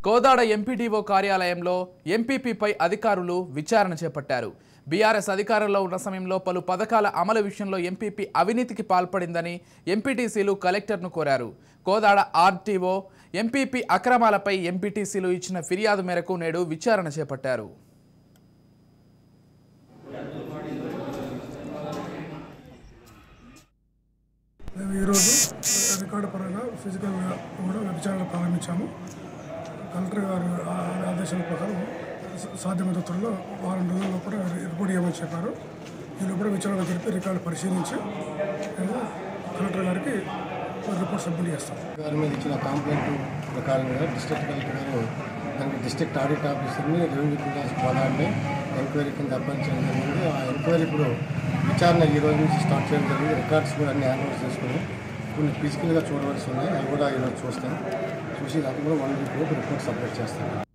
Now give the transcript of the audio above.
Kodad MPDO కార్యాలయంలో ఎంపీపీపై అధికారులు విచారణ చేపట్టారు. బీఆర్ఎస్ అధికారంలో ఉన్న సమయంలో పలు పథకాల అమలు విషయంలో ఎంపీపీ అవినీతికి పాల్పడిందని ఎంపీటీసీలు కలెక్టర్ను కోరారు. కోదాడ ఆర్టీఓ ఎంపీపీ అక్రమాలపై ఎంపీటీసీలు ఇచ్చిన ఫిర్యాదు మేరకు నేడు విచారణ చేపట్టారు. ఈరోజు రికార్డు పరంగా ఫిజికల్గా కూడా విచారణ ప్రారంభించాము. కలెక్టర్ గారు ఆదేశాల ప్రకారం సాధ్యమైన త్వరలో వారం రోజుల్లో కూడా రిపోర్ట్ ఇవ్వమని చెప్పారు. ఈ లోపల విచారణ జరిపి రికార్డు పరిశీలించి కలెక్టర్ గారికి రిపోర్ట్ సబ్మిట్ చేస్తాం. గారి మీద ఇచ్చిన కంప్లైంట్ ప్రకారంగా డిస్ట్రిక్ట్ కలెక్టర్ గారు దానికి డిస్ట్రిక్ట్ ఆడిట్ ఆఫీసర్ని రెవెన్యూ క్లియరెన్స్ పోదాన్ని ఎంక్వైరీ కింద అప్పగించడం జరిగింది. ఆ ఎంక్వైరీ ఇప్పుడు విచారణ ఈ రోజు నుంచి స్టార్ట్ చేయడం జరిగింది. రికార్డ్స్ కూడా అన్ని హ్యాండ్ చేసుకుని కొన్ని ఫిజికల్గా చూడవలసి ఉన్నాయి. అవి కూడా ఈరోజు చూస్తాం. చూసి దాంట్లో కూడా 1 వీక్ రిపోర్ట్ సబ్మిట్ చేస్తాం.